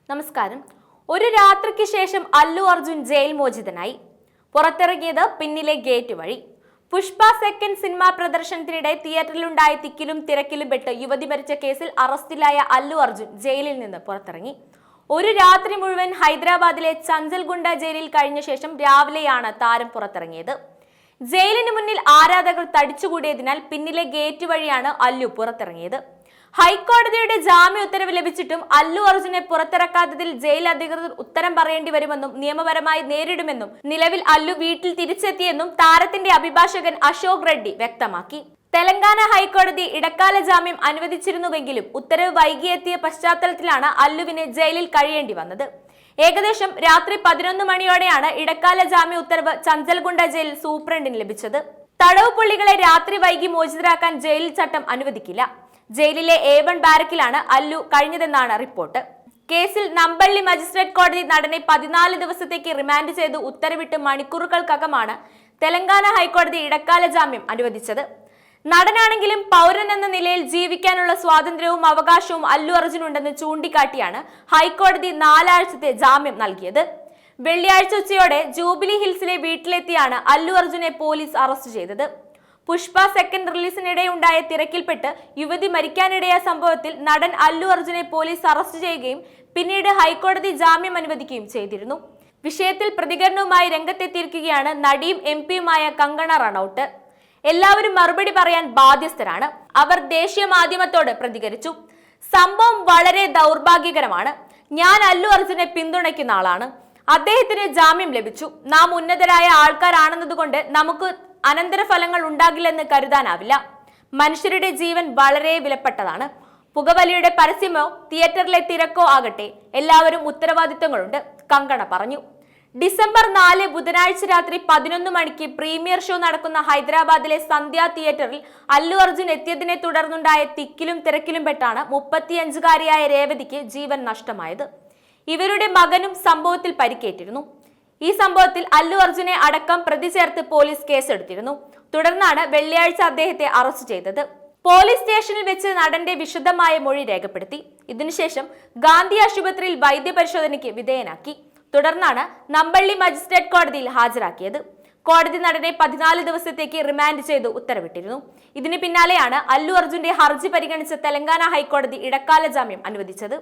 നമസ്കാരം. ഒരു രാത്രിക്ക് ശേഷം അല്ലു അർജുൻ ജയിൽ മോചിതനായി. പുറത്തിറങ്ങിയത് പിന്നിലെ ഗേറ്റ് വഴി. പുഷ്പ സെക്കൻഡ് സിനിമാ പ്രദർശനത്തിനിടെ തിയേറ്ററിലുണ്ടായ തിക്കിലും തിരക്കിലും പെട്ട് യുവതി മരിച്ച കേസിൽ അറസ്റ്റിലായ അല്ലു അർജുൻ ജയിലിൽ നിന്ന് പുറത്തിറങ്ങി. ഒരു രാത്രി മുഴുവൻ ഹൈദരാബാദിലെ ചഞ്ചൽഗുണ്ട ജയിലിൽ കഴിഞ്ഞ ശേഷം രാവിലെയാണ് താരം പുറത്തിറങ്ങിയത്. ജയിലിന് മുന്നിൽ ആരാധകർ തടിച്ചുകൂടിയതിനാൽ പിന്നിലെ ഗേറ്റ് വഴിയാണ് അല്ലു പുറത്തിറങ്ങിയത്. ഹൈക്കോടതിയുടെ ജാമ്യ ഉത്തരവ് ലഭിച്ചിട്ടും അല്ലു അർജുനെ പുറത്തിറക്കാത്തതിൽ ജയിൽ അധികൃതർ ഉത്തരം പറയേണ്ടി വരുമെന്നും നിയമപരമായി നേരിടുമെന്നും നിലവിൽ അല്ലു വീട്ടിൽ തിരിച്ചെത്തിയെന്നും താരത്തിന്റെ അഭിഭാഷകൻ അശോക് റെഡ്ഡി വ്യക്തമാക്കി. തെലങ്കാന ഹൈക്കോടതി ഇടക്കാല ജാമ്യം അനുവദിച്ചിരുന്നുവെങ്കിലും ഉത്തരവ് വൈകിയെത്തിയ പശ്ചാത്തലത്തിലാണ് അല്ലുവിന് ജയിലിൽ കഴിയേണ്ടി വന്നത്. ഏകദേശം രാത്രി 11 മണിയോടെയാണ് ഇടക്കാല ജാമ്യ ഉത്തരവ് ചഞ്ചൽഗുണ്ട ജയിൽ സൂപ്രണ്ടിന് ലഭിച്ചത്. തടവ് പുള്ളികളെ രാത്രി വൈകി മോചിതരാക്കാൻ ജയിൽ ചട്ടം അനുവദിക്കില്ല. ജയിലിലെ A1 ബാരക്കിലാണ് അല്ലു കഴിഞ്ഞതെന്നാണ് റിപ്പോർട്ട്. കേസിൽ നമ്പള്ളി മജിസ്ട്രേറ്റ് കോടതി നടനെ 14 ദിവസത്തേക്ക് റിമാൻഡ് ചെയ്ത് ഉത്തരവിട്ട് മണിക്കൂറുകൾക്കകമാണ് തെലങ്കാന ഹൈക്കോടതി ഇടക്കാല ജാമ്യം അനുവദിച്ചത്. നടനാണെങ്കിലും പൗരൻ എന്ന നിലയിൽ ജീവിക്കാനുള്ള സ്വാതന്ത്ര്യവും അവകാശവും അല്ലു അർജുനുണ്ടെന്ന് ചൂണ്ടിക്കാട്ടിയാണ് ഹൈക്കോടതി 4 ആഴ്ചത്തെ ജാമ്യം നൽകിയത്. വെള്ളിയാഴ്ച ഉച്ചയോടെ ജൂബിലി ഹിൽസിലെ വീട്ടിലെത്തിയാണ് അല്ലു അർജുനെ പോലീസ് അറസ്റ്റ് ചെയ്തത്. പുഷ്പ സെക്കൻഡ് റിലീസിനിടെ ഉണ്ടായ തിരക്കിൽപ്പെട്ട് യുവതി മരിക്കാനിടയായ സംഭവത്തിൽ നടൻ അല്ലു അർജുനെ പോലീസ് അറസ്റ്റ് ചെയ്യുകയും പിന്നീട് ഹൈക്കോടതി ജാമ്യം അനുവദിക്കുകയും ചെയ്തിരുന്നു. വിഷയത്തിൽ പ്രതികരണവുമായി രംഗത്തെത്തിയിരിക്കുകയാണ് നടിയും MP-യുമായ കങ്കണ റണൌട്ട്. എല്ലാവരും മറുപടി പറയാൻ ബാധ്യസ്ഥരാണ്. അവർ ദേശീയ മാധ്യമത്തോട് പ്രതികരിച്ചു. സംഭവം വളരെ ദൗർഭാഗ്യകരമാണ്. ഞാൻ അല്ലു അർജുനെ പിന്തുണയ്ക്കുന്ന ആളാണ്. അദ്ദേഹത്തിന് ജാമ്യം ലഭിച്ചു. നാം ഉന്നതരായ ആൾക്കാരാണെന്നതുകൊണ്ട് നമുക്ക് അനന്തരഫലങ്ങൾ ഉണ്ടാകില്ലെന്ന് കരുതാനാവില്ല. മനുഷ്യരുടെ ജീവൻ വളരെ വിലപ്പെട്ടതാണ്. പുകവലിയുടെ പരസ്യമോ തിയേറ്ററിലെ തിരക്കോ ആകട്ടെ, എല്ലാവരും ഉത്തരവാദിത്തങ്ങളുണ്ട്, കങ്കണ പറഞ്ഞു. ഡിസംബർ 4 ബുധനാഴ്ച രാത്രി 11 മണിക്ക് പ്രീമിയർ ഷോ നടക്കുന്ന ഹൈദരാബാദിലെ സന്ധ്യ തിയേറ്ററിൽ അല്ലു അർജുൻ എത്തിയതിനെ തുടർന്നുണ്ടായ തിക്കിലും തിരക്കിലും പെട്ടാണ് 35-കാരിയായ രേവതിക്ക് ജീവൻ നഷ്ടമായത്. ഇവരുടെ മകനും സംഭവത്തിൽ പരിക്കേറ്റിരുന്നു. ഈ സംഭവത്തിൽ അല്ലു അർജുനെ അടക്കം പ്രതി ചേർത്ത് പോലീസ് കേസെടുത്തിരുന്നു. തുടർന്നാണ് വെള്ളിയാഴ്ച അദ്ദേഹത്തെ അറസ്റ്റ് ചെയ്തത്. പോലീസ് സ്റ്റേഷനിൽ വെച്ച് നടന്റെ വിശദമായ മൊഴി രേഖപ്പെടുത്തി. ഇതിനുശേഷം ഗാന്ധി ആശുപത്രിയിൽ വൈദ്യപരിശോധനയ്ക്ക് വിധേയനാക്കി. തുടർന്നാണ് നമ്പള്ളി മജിസ്ട്രേറ്റ് കോടതിയിൽ ഹാജരാക്കിയത്. കോടതി നടനെ 14 ദിവസത്തേക്ക് റിമാൻഡ് ചെയ്ത് ഉത്തരവിട്ടിരുന്നു. ഇതിന് പിന്നാലെയാണ് അല്ലു അർജുന്റെ ഹർജി പരിഗണിച്ച തെലങ്കാന ഹൈക്കോടതി ഇടക്കാല ജാമ്യം അനുവദിച്ചത്.